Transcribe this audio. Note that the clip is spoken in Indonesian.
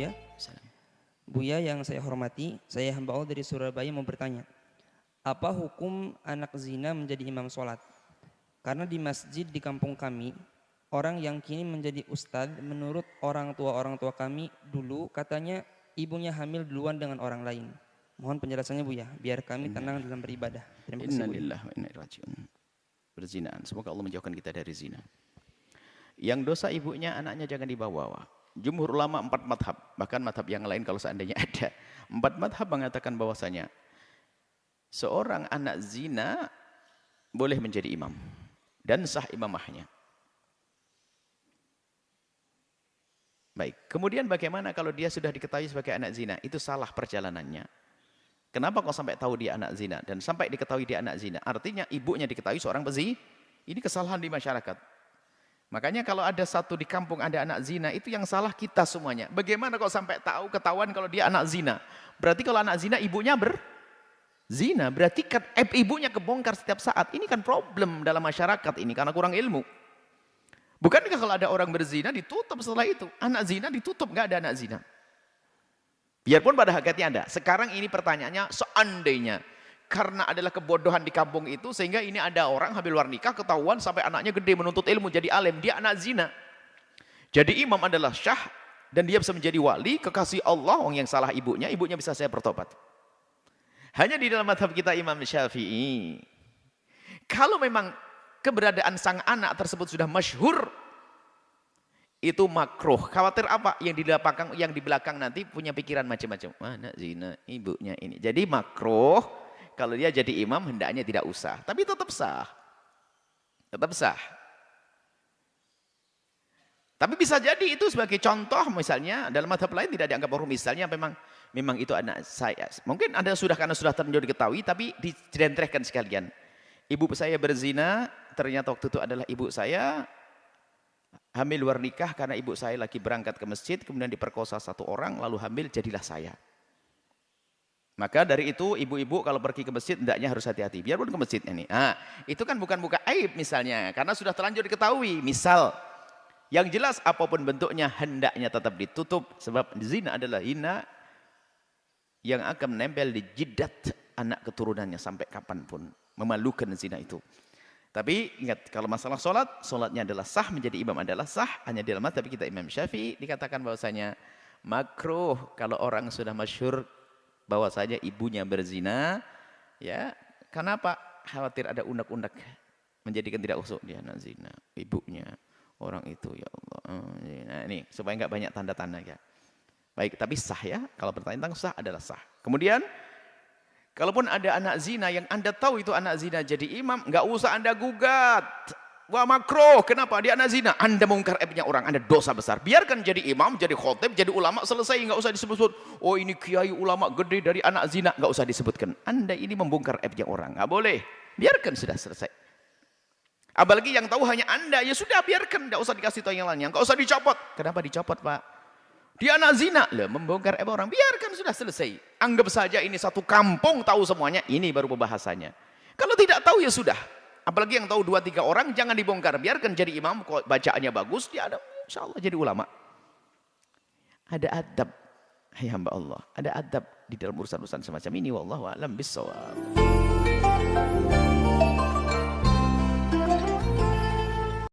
Buya. Salam. Buya yang saya hormati, saya hamba Allah dari Surabaya mau bertanya. Apa hukum anak zina menjadi imam sholat? Karena di masjid di kampung kami, orang yang kini menjadi ustadz menurut orang tua kami dulu katanya ibunya hamil duluan dengan orang lain. Mohon penjelasannya Buya, biar kami tenang dalam beribadah. Terima kasih Buya. Innalillahi wa inna ilaihi raji'un. Perzinaan. Semoga Allah menjauhkan kita dari zina. Yang dosa ibunya, anaknya jangan dibawa. Jumhur ulama 4 madhab, bahkan madhab yang lain kalau seandainya ada. 4 madhab mengatakan bahwasanya seorang anak zina boleh menjadi imam dan sah imamahnya. Baik, kemudian bagaimana kalau dia sudah diketahui sebagai anak zina? Itu salah perjalanannya. Kenapa kok sampai tahu dia anak zina dan sampai diketahui dia anak zina? Artinya ibunya diketahui seorang pezina. Ini kesalahan di masyarakat. Makanya kalau ada satu di kampung ada anak zina, itu yang salah kita semuanya. Bagaimana kok sampai tahu ketahuan kalau dia anak zina? Berarti kalau anak zina ibunya berzina, berarti kan ibunya kebongkar setiap saat. Ini kan problem dalam masyarakat ini karena kurang ilmu. Bukankah kalau ada orang berzina ditutup setelah itu? Anak zina ditutup, nggak ada anak zina. Biarpun pada hakikatnya ada. Sekarang ini pertanyaannya, seandainya karena adalah kebodohan di kampung itu sehingga ini ada orang hamil luar nikah ketahuan sampai anaknya gede menuntut ilmu jadi alim, dia anak zina. Jadi imam adalah syah dan dia bisa menjadi wali kekasih Allah. Orang yang salah ibunya bisa saya bertobat. Hanya di dalam mazhab kita Imam Syafi'i, kalau memang keberadaan sang anak tersebut sudah masyhur, itu makruh. Khawatir apa? Yang di belakang nanti punya pikiran macam-macam. Anak zina, ibunya ini. Jadi makruh. Kalau dia jadi imam, hendaknya tidak usah. Tapi tetap sah. Tetap sah. Tapi bisa jadi itu sebagai contoh, misalnya dalam mazhab lain tidak dianggap makruh. Misalnya memang itu anak saya. Mungkin Anda karena sudah terlanjur diketahui, tapi dijentrehkan sekalian. Ibu saya berzina, ternyata waktu itu adalah ibu saya hamil luar nikah karena ibu saya lagi berangkat ke masjid, kemudian diperkosa satu orang, lalu hamil, jadilah saya. Maka dari itu ibu-ibu kalau pergi ke masjid hendaknya harus hati-hati, biarpun ke masjid ini. Itu kan bukan buka aib misalnya, karena sudah terlanjur diketahui. Misal, yang jelas apapun bentuknya hendaknya tetap ditutup, sebab zina adalah hina yang akan menempel di jidat anak keturunannya sampai kapanpun. Memalukan zina itu. Tapi ingat, kalau masalah solatnya adalah sah, menjadi imam adalah sah. Hanya di dalam mazhab kita Imam Syafi'i dikatakan bahwasanya makruh kalau orang sudah masyhur bahwasanya ibunya berzina. Ya, kenapa? Khawatir ada undak-undak menjadikan tidak usuk dia anak zina, ibunya orang itu, ya Allah. Nah, ini supaya enggak banyak tanda-tanda ya. Baik, tapi sah ya. Kalau pertanyaan tentang sah adalah sah. Kemudian kalaupun ada anak zina yang Anda tahu itu anak zina jadi imam, enggak usah Anda gugat. Wah makruh, kenapa? Dia anak zina. Anda mengungkar aibnya orang, Anda dosa besar. Biarkan jadi imam, jadi khotib, jadi ulama, selesai. Enggak usah disebut, oh ini kiai ulama gede dari anak zina. Enggak usah disebutkan. Anda ini membongkar aibnya orang. Enggak boleh. Biarkan sudah selesai. Apalagi yang tahu hanya Anda, ya sudah biarkan. Enggak usah dikasih tahu yang lainnya. Enggak usah dicopot. Kenapa dicopot Pak? Dia anak zina, lah membongkar aib orang. Biarkan sudah selesai. Anggap saja ini satu kampung tahu semuanya. Ini baru pembahasannya. Kalau tidak tahu ya sudah. Apalagi yang tahu 2-3 orang jangan dibongkar. Biarkan jadi imam, kok bacaannya bagus, dia ada insya Allah jadi ulama. Ada adab, hai hamba Allah. Ada adab di dalam urusan-urusan semacam ini. Wallahu a'lam bishawab.